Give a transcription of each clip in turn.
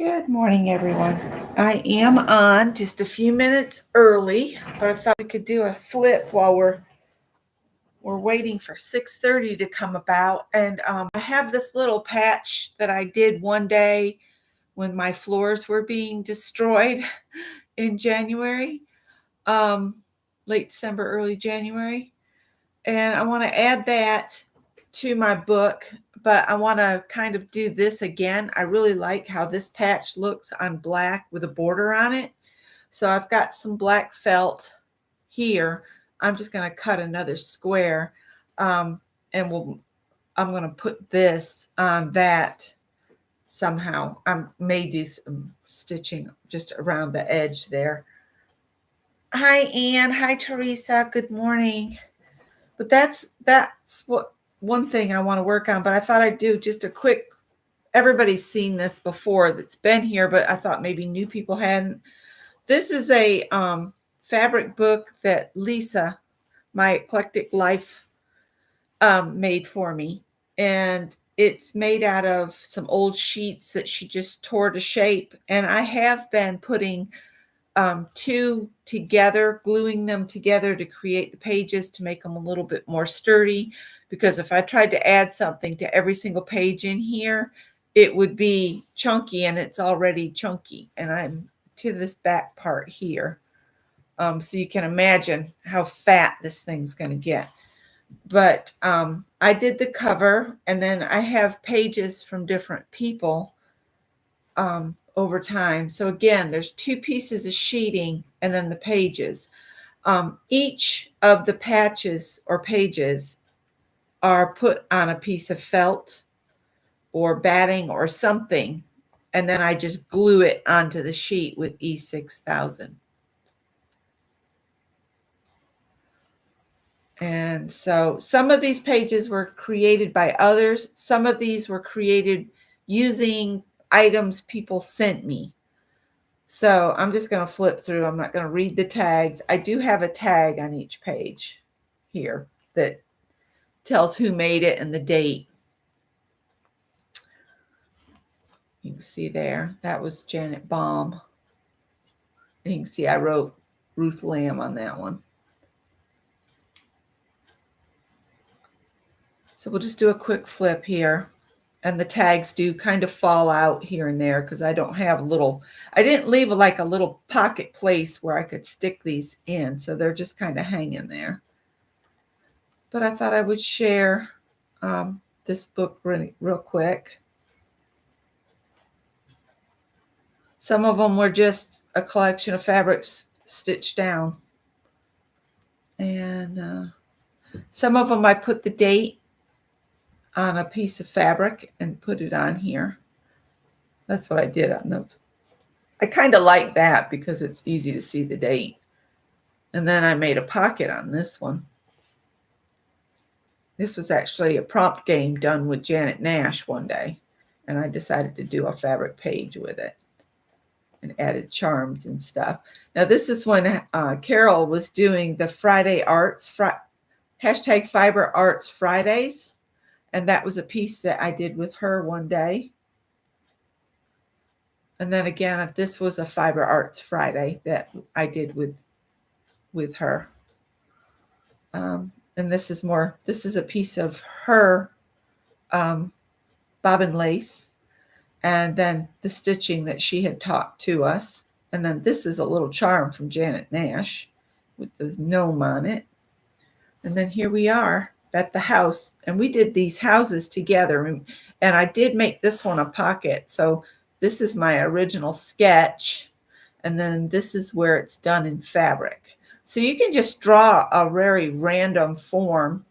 Good morning, everyone. I am on just a few minutes early, but I thought we could do a flip while we're waiting for 6:30 to come about. And I have this little patch that I did one day when my floors were being destroyed in January, um, late December, early January. And I want to add that to my book, but I want to kind of do this again. I really like how this patch looks on black with a border on it. So I've got some black felt here. I'm just going to cut another square, and I'm going to put this on that somehow. I may do some stitching just around the edge there. Hi, Anne. Hi, Teresa. Good morning. But that's what one thing I want to work on. But I thought I'd do just a quick. Everybody's seen this before that's been here, but I thought maybe new people hadn't. This is a fabric book that Lisa, my eclectic life, made for me, and it's made out of some old sheets that she just tore to shape. And I have been putting two together, gluing them together to create the pages to make them a little bit more sturdy. Because if I tried to add something to every single page in here, it would be chunky, and it's already chunky. And I'm to this back part here. So you can imagine how fat this thing's going to get. But I did the cover, and then I have pages from different people over time. So again, there's two pieces of sheeting and then the pages. Each of the patches or pages are put on a piece of felt or batting or something, and then I just glue it onto the sheet with E6000. And so some of these pages were created by others. Some of these were created using items people sent me. So I'm just going to flip through. I'm not going to read the tags. I do have a tag on each page here that tells who made it and the date. You can see there, that was Janet Baum. And you can see I wrote Ruth Lamb on that one. So we'll just do a quick flip here. And the tags do kind of fall out here and there because I don't have I didn't leave like a little pocket place where I could stick these in. So they're just kind of hanging there. But I thought I would share this book real quick. Some of them were just a collection of fabrics stitched down. And some of them I put the date on a piece of fabric and put it on here. That's what I did on those. I kind of like that because it's easy to see the date. And then I made a pocket on this one. This was actually a prompt game done with Janet Nash one day. And I decided to do a fabric page with it and added charms and stuff. Now this is when Carol was doing the Friday Arts, hashtag Fiber Arts Fridays. And that was a piece that I did with her one day. And then again, this was a Fiber Arts Friday that I did with her. And this is a piece of her bobbin lace, and then the stitching that she had taught to us. And then this is a little charm from Janet Nash with the gnome on it. And then here we are at the house, and we did these houses together. And I did make this one a pocket. So this is my original sketch, and then this is where it's done in fabric. So you can just draw a very random form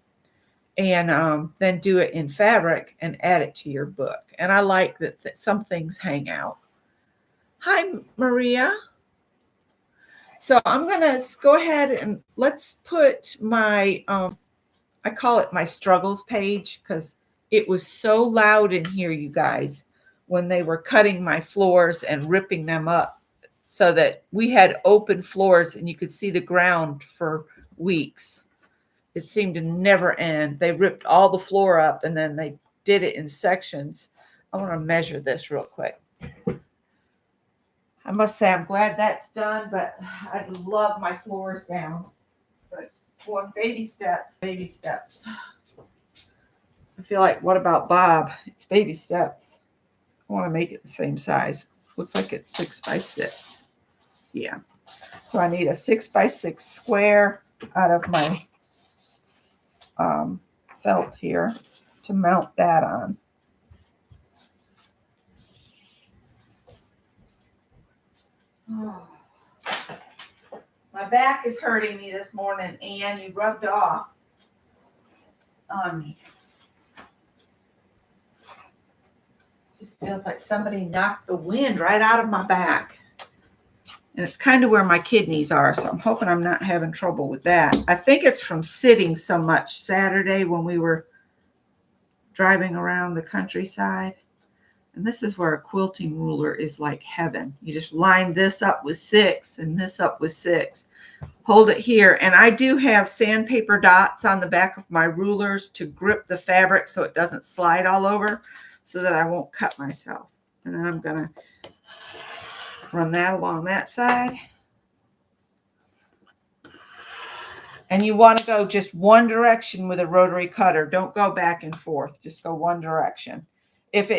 and then do it in fabric and add it to your book. And I like that some things hang out. Hi, Maria. So I'm going to go ahead and let's put my, I call it my struggles page because it was so loud in here, you guys, when they were cutting my floors and ripping them up so that we had open floors and you could see the ground for weeks. It seemed to never end. They ripped all the floor up and then they did it in sections. I want to measure this real quick. I must say I'm glad that's done, but I'd love my floors down. But one baby steps, baby steps. I feel like, what about Bob? It's baby steps. I want to make it the same size. Looks like it's 6x6. Yeah. So I need a 6x6 square out of my felt here to mount that on. Oh. My back is hurting me this morning, and you rubbed off on me. Just feels like somebody knocked the wind right out of my back. And it's kind of where my kidneys are, so I'm hoping I'm not having trouble with that. I think it's from sitting so much Saturday when we were driving around the countryside. And this is where a quilting ruler is like heaven. You just line this up with 6 and this up with 6. Hold it here. And I do have sandpaper dots on the back of my rulers to grip the fabric so it doesn't slide all over, so that I won't cut myself. And then I'm going to run that along that side. And you want to go just one direction with a rotary cutter. Don't go back and forth. Just go one direction. If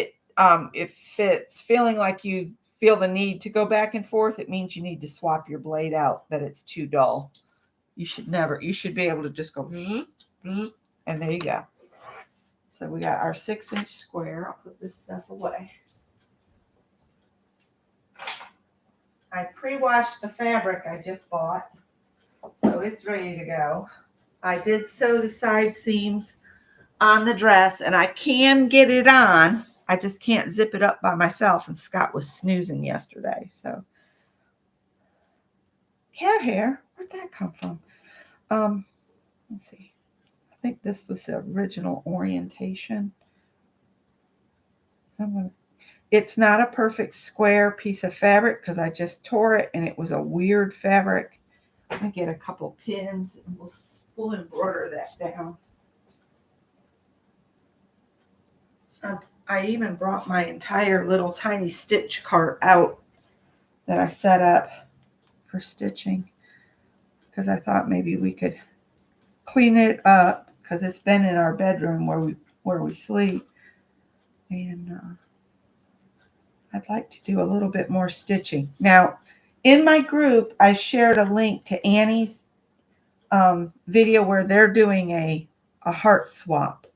it's feeling like you feel the need to go back and forth, it means you need to swap your blade out, that it's too dull. You should be able to just go, and there you go. So we got our 6-inch square. I'll put this stuff away. I pre-washed the fabric I just bought, so it's ready to go. I did sew the side seams on the dress, and I can get it on. I just can't zip it up by myself, and Scott was snoozing yesterday. So cat hair, where'd that come from? Let's see. I think this was the original orientation. It's not a perfect square piece of fabric because I just tore it and it was a weird fabric. I'm going to get a couple pins and we'll embroider that down. I even brought my entire little tiny stitch cart out that I set up for stitching because I thought maybe we could clean it up because it's been in our bedroom where we sleep. And I'd like to do a little bit more stitching. Now, in my group, I shared a link to Annie's video where they're doing a heart swap.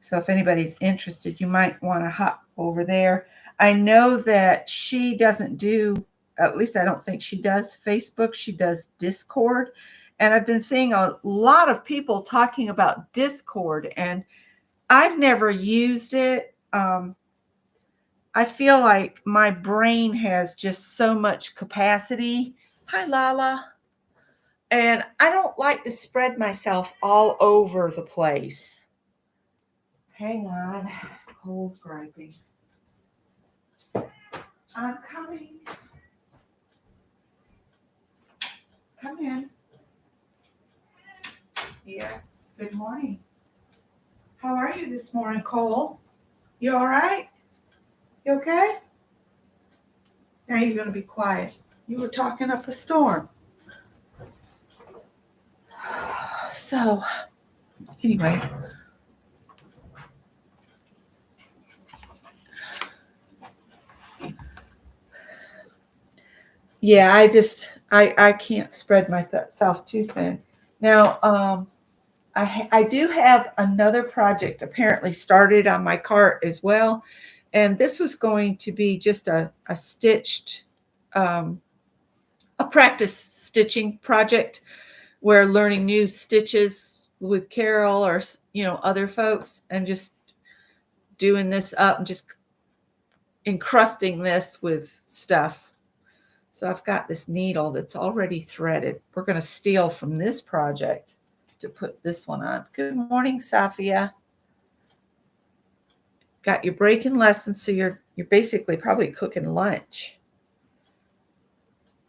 So if anybody's interested, you might want to hop over there. I know that she doesn't do, at least I don't think she does Facebook. She does Discord. And I've been seeing a lot of people talking about Discord, and I've never used it. I feel like my brain has just so much capacity. Hi, Lala. And I don't like to spread myself all over the place. Hang on. Cole's griping. I'm coming. Come in. Yes. Good morning. How are you this morning, Cole? You all right? You okay? Now you're going to be quiet. You were talking up a storm. So, anyway. Yeah, I can't spread myself too thin. Now, I do have another project apparently started on my cart as well. And this was going to be just a stitched, a practice stitching project where learning new stitches with Carol or, other folks, and just doing this up and just encrusting this with stuff. So I've got this needle that's already threaded. We're going to steal from this project to put this one on. Good morning, Safia. Got your breaking lesson, so you're basically probably cooking lunch.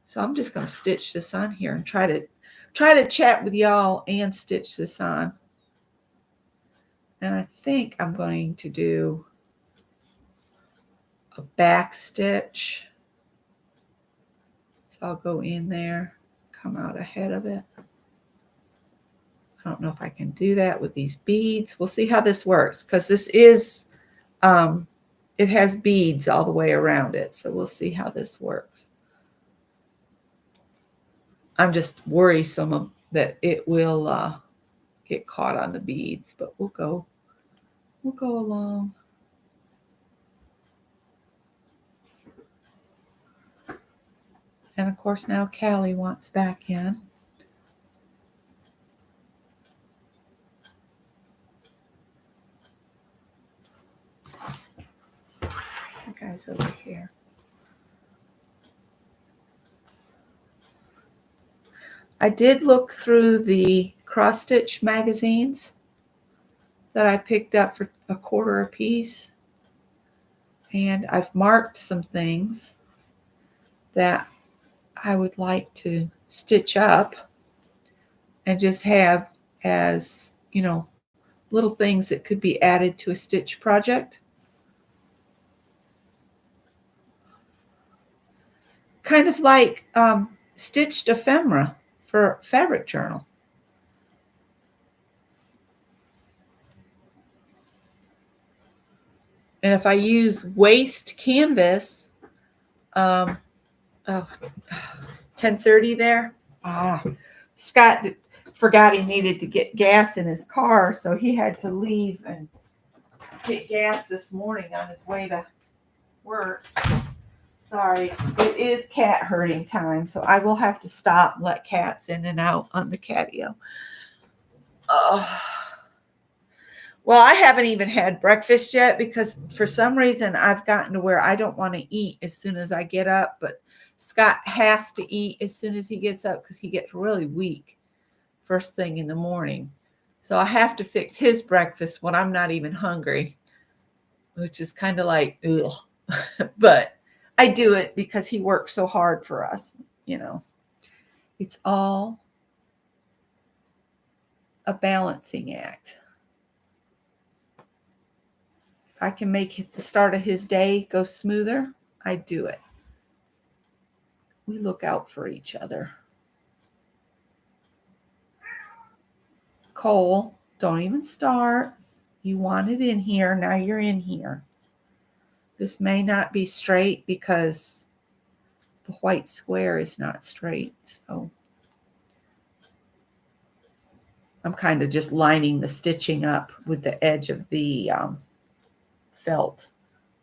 So I'm just going to stitch this on here and try to chat with y'all and stitch this on. And I think I'm going to do a back stitch I'll go in there, come out ahead of it. I don't know if I can do that with these beads. We'll see how this works, because this is, it has beads all the way around it. So we'll see how this works. I'm just worrisome that it will get caught on the beads, but we'll go along. And of course now Callie wants back in. The guy's over here. I did look through the cross stitch magazines that I picked up for $0.25 a piece. And I've marked some things that I would like to stitch up and just have as, little things that could be added to a stitch project. Kind of like stitched ephemera for fabric journal. And if I use waste canvas, 10:30 there. Scott forgot he needed to get gas in his car, so he had to leave and get gas this morning on his way to work. Sorry, it is cat herding time, so I will have to stop and let cats in and out on the catio. Oh. Well, I haven't even had breakfast yet because for some reason I've gotten to where I don't want to eat as soon as I get up, but Scott has to eat as soon as he gets up because he gets really weak first thing in the morning. So I have to fix his breakfast when I'm not even hungry, which is kind of like, ugh. But I do it because he works so hard for us, It's all a balancing act. If I can make the start of his day go smoother, I do it. We look out for each other. Cole, don't even start. You wanted in here. Now you're in here. This may not be straight because the white square is not straight. So I'm kind of just lining the stitching up with the edge of the felt.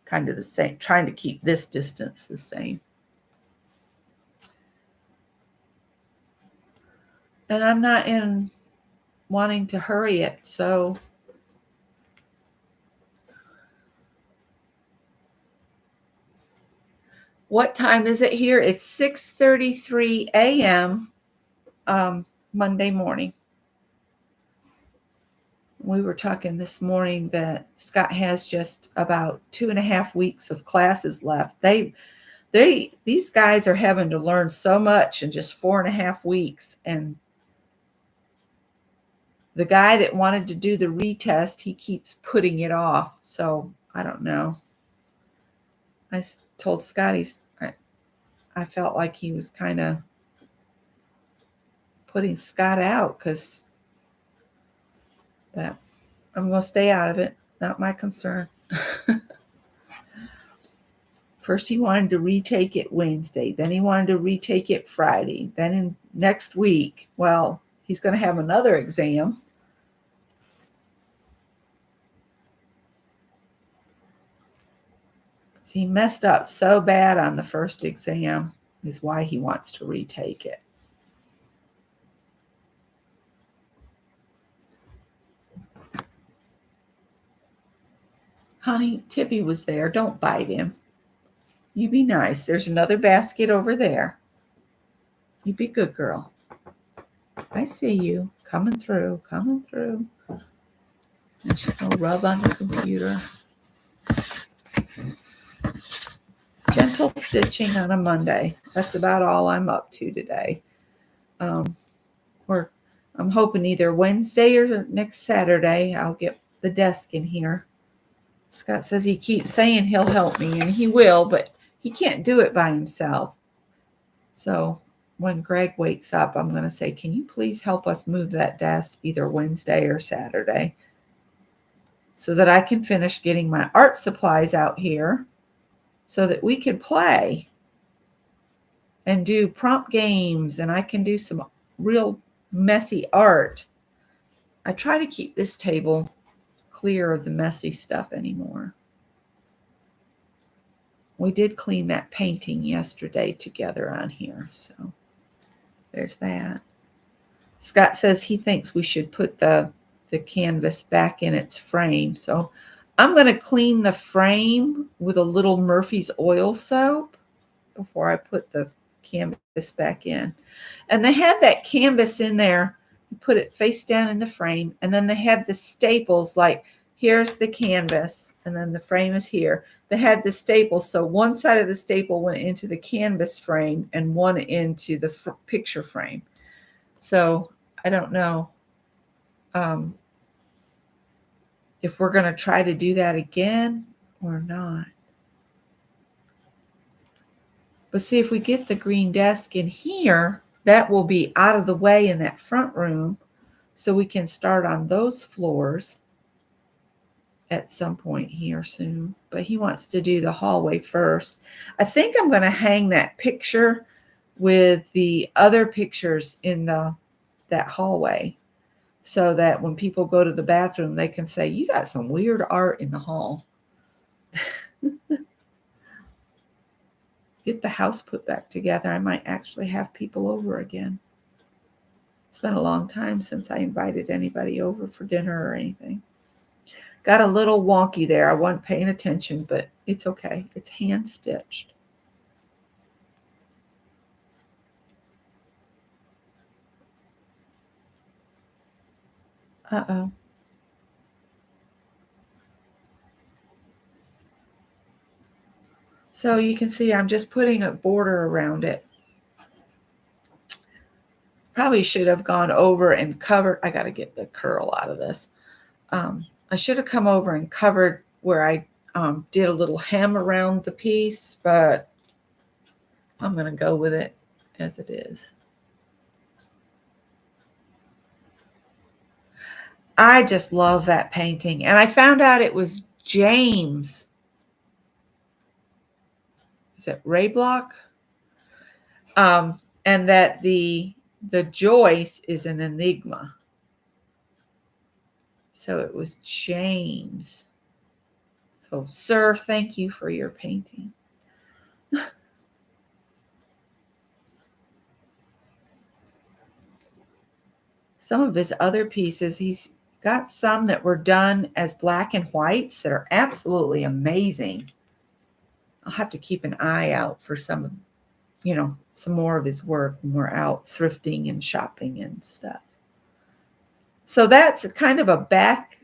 Kind of the same. Trying to keep this distance the same. And I'm not in wanting to hurry it. So what time is it here? It's 6:33 a.m. Monday morning. We were talking this morning that Scott has just about 2.5 weeks of classes left. These guys are having to learn so much in just 4.5 weeks. And the guy that wanted to do the retest, he keeps putting it off. So I don't know. I told Scotty, I felt like he was kind of putting Scott out but I'm going to stay out of it. Not my concern. First, he wanted to retake it Wednesday. Then he wanted to retake it Friday. Then next week, well, he's going to have another exam. He messed up so bad on the first exam is why he wants to retake it. Honey, Tippy was there. Don't bite him. You be nice. There's another basket over there. You be good girl. I see you. Coming through. And she's going to rub on the computer. Gentle stitching on a Monday. That's about all I'm up to today. I'm hoping either Wednesday or next Saturday I'll get the desk in here. Scott says he keeps saying he'll help me, and he will, but he can't do it by himself. So when Greg wakes up, I'm going to say, can you please help us move that desk either Wednesday or Saturday so that I can finish getting my art supplies out here so that we can play and do prompt games and I can do some real messy art. I try to keep this table clear of the messy stuff anymore. We did clean that painting yesterday together on here, so there's that. Scott says he thinks we should put the canvas back in its frame. So I'm going to clean the frame with a little Murphy's oil soap before I put the canvas back in. And they had that canvas in there. You put it face down in the frame, and then they had the staples, like here's the canvas, and then the frame is here. They had the staples, so one side of the staple went into the canvas frame and one into the picture frame. So I don't know if we're going to try to do that again or not. But see, if we get the green desk in here, that will be out of the way in that front room, so we can start on those floors at some point here soon. But he wants to do the hallway first. I think I'm going to hang that picture with the other pictures in that hallway, so that when people go to the bathroom, they can say, you got some weird art in the hall. Get the house put back together. I might actually have people over again. It's been a long time since I invited anybody over for dinner or anything. Got a little wonky there. I wasn't paying attention, but it's okay. It's hand stitched. Uh-oh. So you can see I'm just putting a border around it. Probably should have gone over and covered. I got to get the curl out of this. I should have come over and covered where I did a little hem around the piece, but I'm going to go with it as it is. I just love that painting. And I found out it was James. Is it Ray Block? And that the Joyce is an enigma. So it was James. So, sir, thank you for your painting. Some of his other pieces, he's got some that were done as black and whites that are absolutely amazing. I'll have to keep an eye out for some more of his work when we're out thrifting and shopping and stuff. So that's kind of a back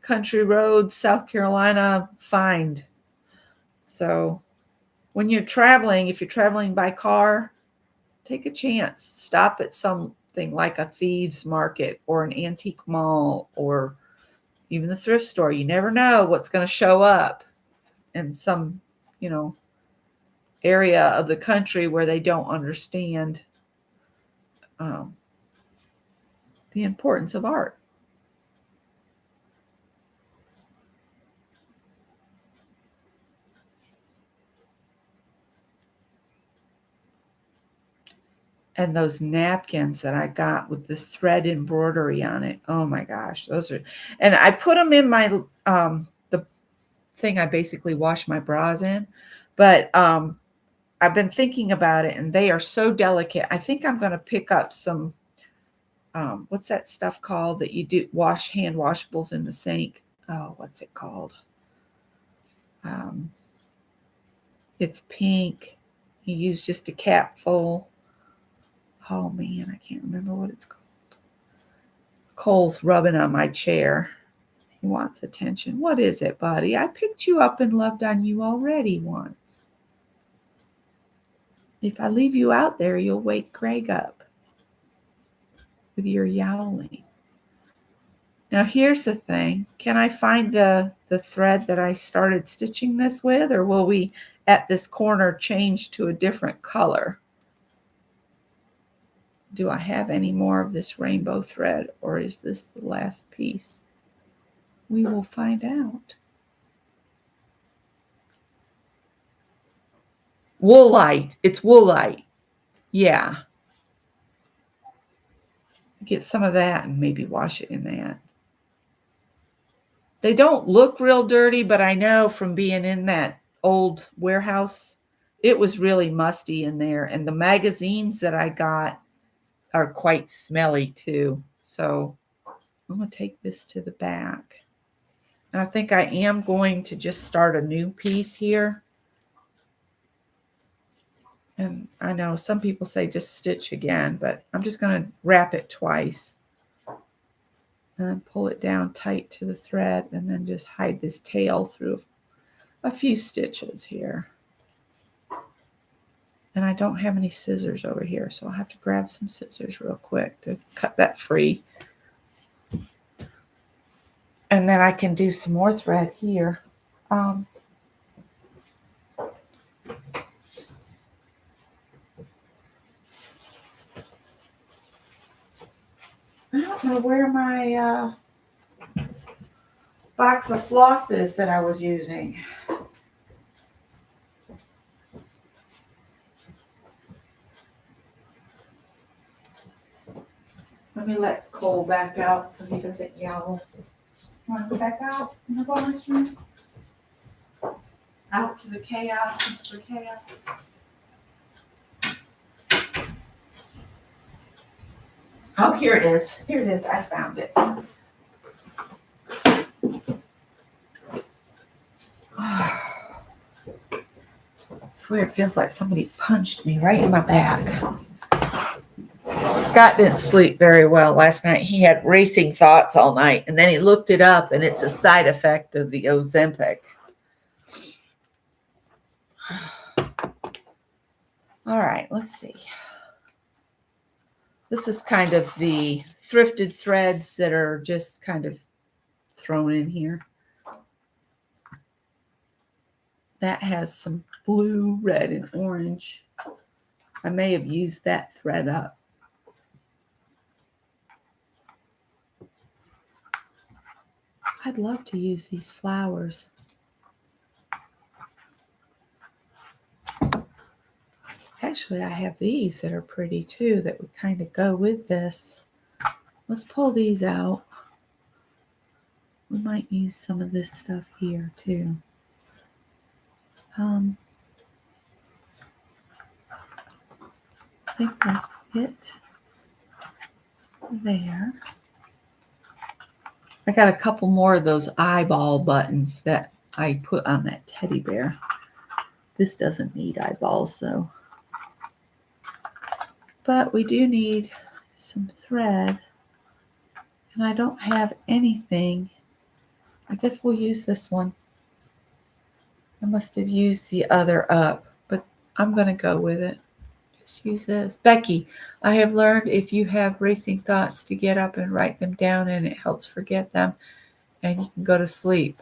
country road, South Carolina find. So when you're traveling, if you're traveling by car, take a chance. Stop at something like a thieves market or an antique mall or even the thrift store. You never know what's going to show up in some, area of the country where they don't understand the importance of art. And those napkins that I got with the thread embroidery on it. Oh my gosh, those are, and I put them in my the thing I basically wash my bras in, but I've been thinking about it, and they are so delicate. I think I'm going to pick up some. What's that stuff called that you do wash hand washables in the sink? Oh, what's it called? It's pink. You use just a capful. Oh man, I can't remember what it's called. Cole's rubbing on my chair. He wants attention. What is it, buddy? I picked you up and loved on you already once. If I leave you out there, you'll wake Greg up with your yowling. Now here's the thing. Can I find the thread that I started stitching this with, or will we at this corner change to a different color? Do I have any more of this rainbow thread, or is this the last piece? We will find out. Woolite. It's woolite. Yeah. Get some of that and maybe wash it in that. They don't look real dirty, but I know from being in that old warehouse, it was really musty in there. And the magazines that I got are quite smelly too. So I'm going to take this to the back. And I think I am going to just start a new piece here. And I know some people say just stitch again, but I'm just going to wrap it twice. And then pull it down tight to the thread and then just hide this tail through a few stitches here. And I don't have any scissors over here, so I'll have to grab some scissors real quick to cut that free. And then I can do some more thread here. I don't know where my box of floss is that I was using. Let me let Cole back out so he doesn't yell. Want to go back out in the bonus room? Out to the chaos, Mr. Chaos. Oh, here it is. Here it is. I found it. I swear it feels like somebody punched me right in my back. Scott didn't sleep very well last night. He had racing thoughts all night, and then he looked it up, and it's a side effect of the Ozempic. All right, let's see. This is kind of the thrifted threads that are just kind of thrown in here. That has some blue, red, and orange. I may have used that thread up. I'd love to use these flowers. Actually, I have these that are pretty too that would kind of go with this. Let's pull these out. We might use some of this stuff here too. I think that's it there. I got a couple more of those eyeball buttons that I put on that teddy bear. This doesn't need eyeballs though. But we do need some thread. And I don't have anything. I guess we'll use this one. I must have used the other up, but I'm going to go with it. Just use this. Becky, I have learned if you have racing thoughts to get up and write them down, and it helps forget them, and you can go to sleep.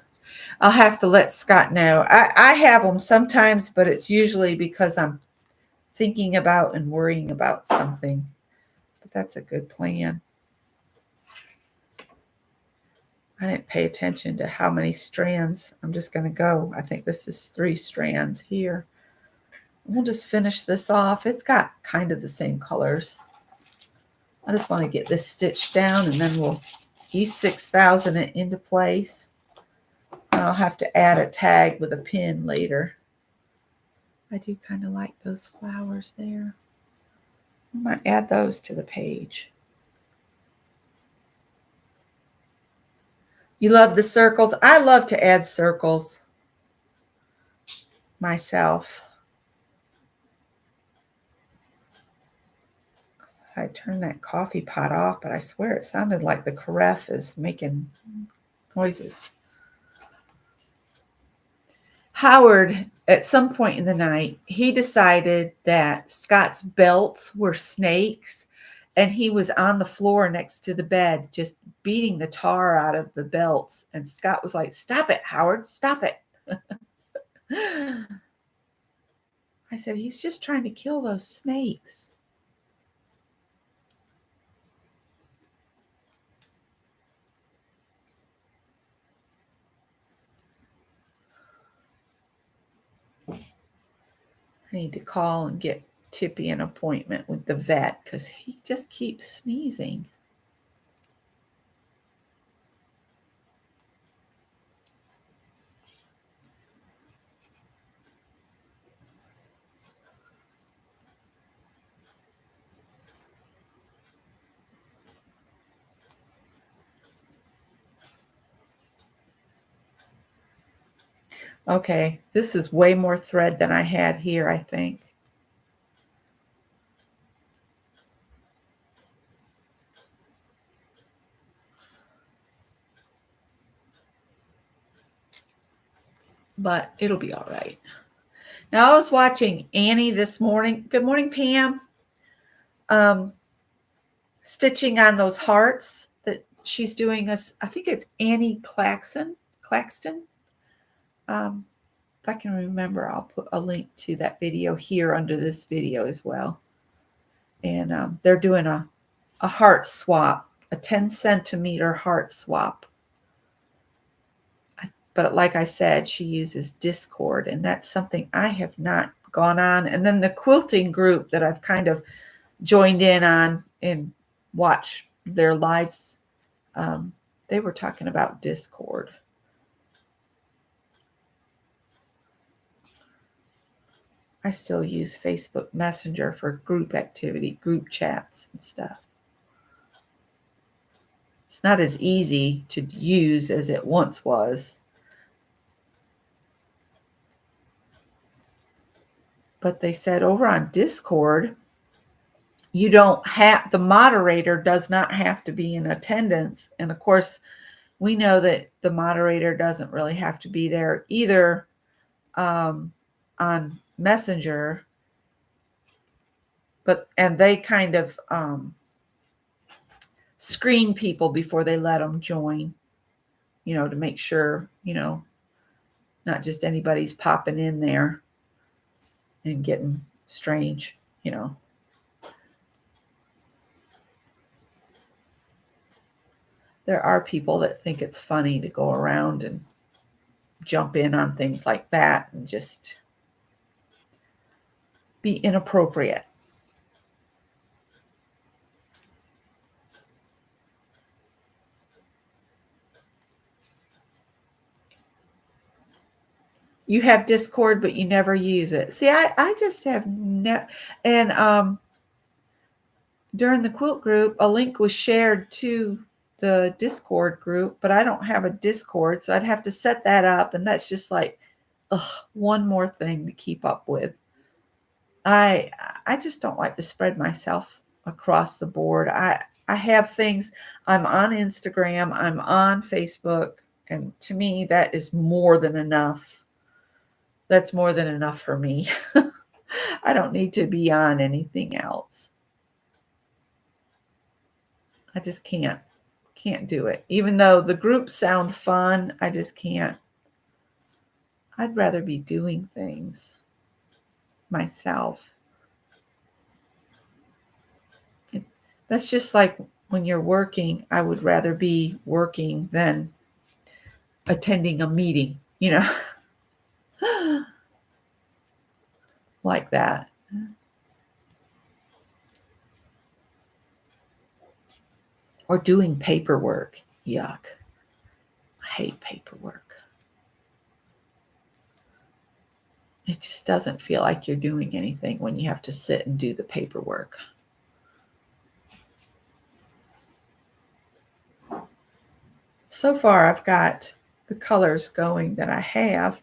I'll have to let Scott know. I have them sometimes, but it's usually because I'm thinking about and worrying about something. But that's a good plan. I didn't pay attention to how many strands. I'm just going to go. I think this is 3 strands here. We'll just finish this off. It's got kind of the same colors. I just want to get this stitched down, and then we'll E6000 it into place. And I'll have to add a tag with a pin later. I do kind of like those flowers there. I might add those to the page. You love the circles? I love to add circles myself. I turned that coffee pot off, but I swear it sounded like the carafe is making noises. Howard, at some point in the night, he decided that Scott's belts were snakes, and he was on the floor next to the bed just beating the tar out of the belts. And Scott was like, "Stop it, Howard, stop it." I said, "He's just trying to kill those snakes." need to call and get Tippy an appointment with the vet because he just keeps sneezing. Okay, this is way more thread than I had here, I think. But it'll be all right. Now, I was watching Annie this morning. Good morning, Pam. Stitching on those hearts that she's doing. I think it's Annie Claxton. If I can remember, I'll put a link to that video here under this video as well. And they're doing a heart swap, a 10 centimeter heart swap. But like I said, she uses Discord, and that's something I have not gone on. And then the quilting group that I've kind of joined in on and watch their lives, they were talking about Discord. I still use Facebook Messenger for group activity, group chats and stuff. It's not as easy to use as it once was. But they said over on Discord, you don't have, the moderator does not have to be in attendance. And of course, we know that the moderator doesn't really have to be there either on Messenger. And they kind of screen people before they let them join, to make sure, not just anybody's popping in there and getting strange, There are people that think it's funny to go around and jump in on things like that and just be inappropriate. You have Discord, but you never use it. See, I just have no, and during the quilt group, a link was shared to the Discord group, but I don't have a Discord, so I'd have to set that up, and that's just like, one more thing to keep up with. I just don't like to spread myself across the board. I have things. I'm on Instagram, I'm on Facebook, and to me, that is more than enough. That's more than enough for me. I don't need to be on anything else. I just can't do it. Even though the groups sound fun, I just can't. I'd rather be doing things myself. That's just like when you're working. I would rather be working than attending a meeting, like that. Or doing paperwork. Yuck. I hate paperwork. It just doesn't feel like you're doing anything when you have to sit and do the paperwork. So far, I've got the colors going that I have,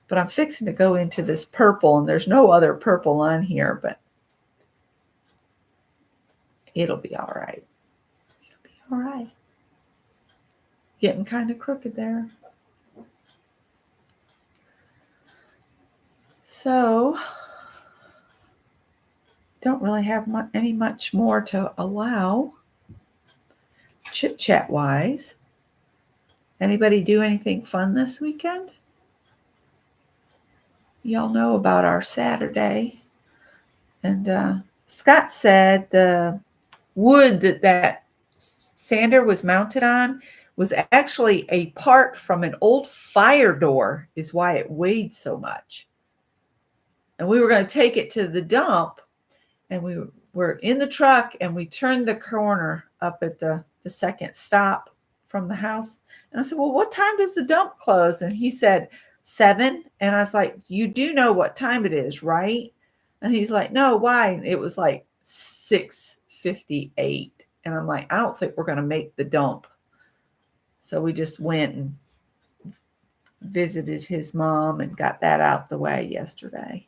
but I'm fixing to go into this purple, and there's no other purple on here, but it'll be all right. It'll be all right. Getting kind of crooked there. So, don't really have much more to allow chit-chat wise. Anybody do anything fun this weekend? Y'all know about our Saturday. And Scott said the wood that sander was mounted on was actually a part from an old fire door, is why it weighed so much. And we were going to take it to the dump, and we were in the truck, and we turned the corner up at the second stop from the house. And I said, well, what time does the dump close? And he said 7. And I was like, you do know what time it is, right? And he's like, no, why? And it was like 6:58. And I'm like, I don't think we're going to make the dump. So we just went and visited his mom and got that out the way yesterday.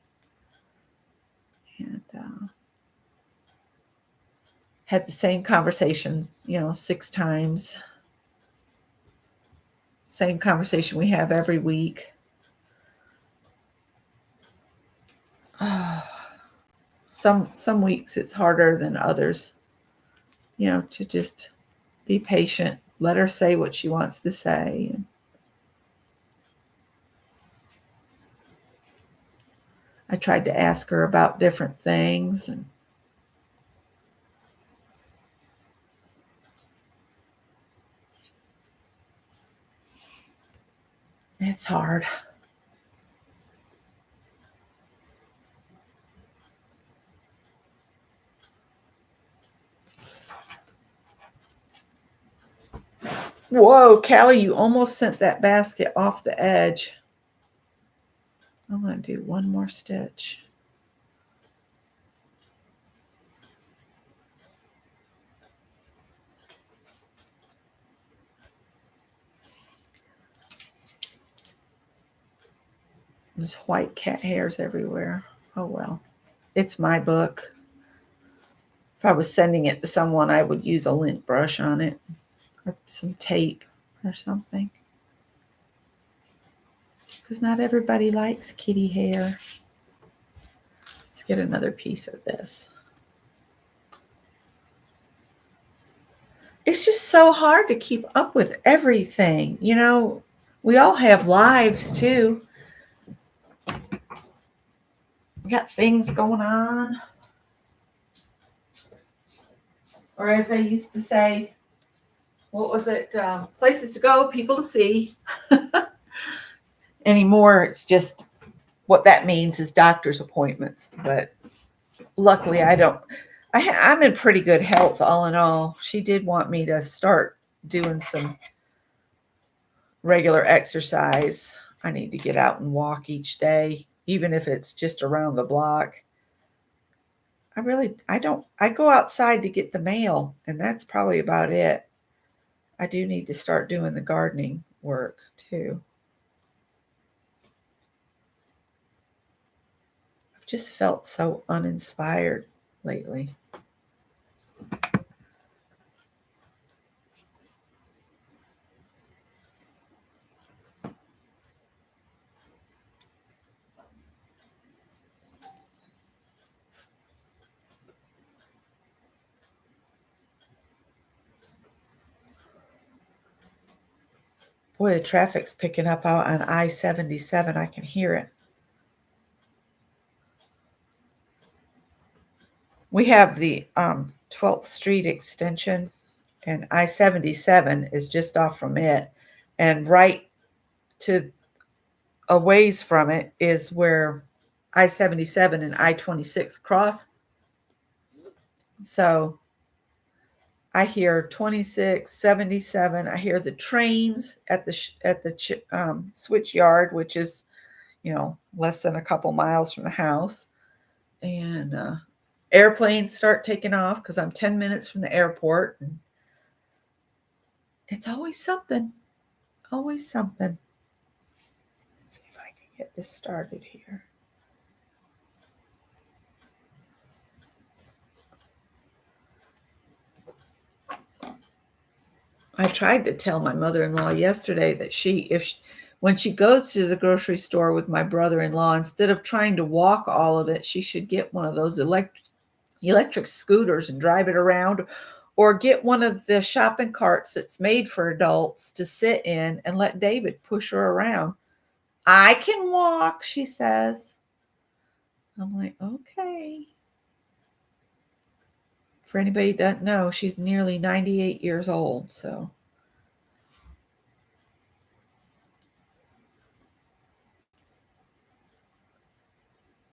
And had the same conversation, 6 times. Same conversation we have every week. Some weeks it's harder than others, to just be patient. Let her say what she wants to say. And I tried to ask her about different things, and it's hard. Whoa, Callie, you almost sent that basket off the edge. I'm going to do one more stitch. There's white cat hairs everywhere. Oh, well. It's my book. If I was sending it to someone, I would use a lint brush on it or some tape or something. Because not everybody likes kitty hair. Let's get another piece of this. It's just so hard to keep up with everything. We all have lives too. We got things going on. Or as I used to say, what was it? Places to go, people to see. Anymore, it's just what that means is doctor's appointments. But luckily, I'm in pretty good health all in all. She did want me to start doing some regular exercise. I need to get out and walk each day, even if it's just around the block. I go outside to get the mail, and that's probably about it. I do need to start doing the gardening work too. I've just felt so uninspired lately. Boy, the traffic's picking up out on I-77. I can hear it. We have the 12th Street extension, and I-77 is just off from it. And right to a ways from it is where I-77 and I-26 cross. So I hear 26, 77. I hear the trains at the switch yard, which is, less than a couple miles from the house. And airplanes start taking off because I'm 10 minutes from the airport. And it's always something. Always something. Let's see if I can get this started here. I tried to tell my mother-in-law yesterday that when she goes to the grocery store with my brother-in-law, instead of trying to walk all of it, she should get one of those electric scooters and drive it around, or get one of the shopping carts that's made for adults to sit in and let David push her around. I can walk, she says. I'm like, okay. For anybody who doesn't know, she's nearly 98 years old, so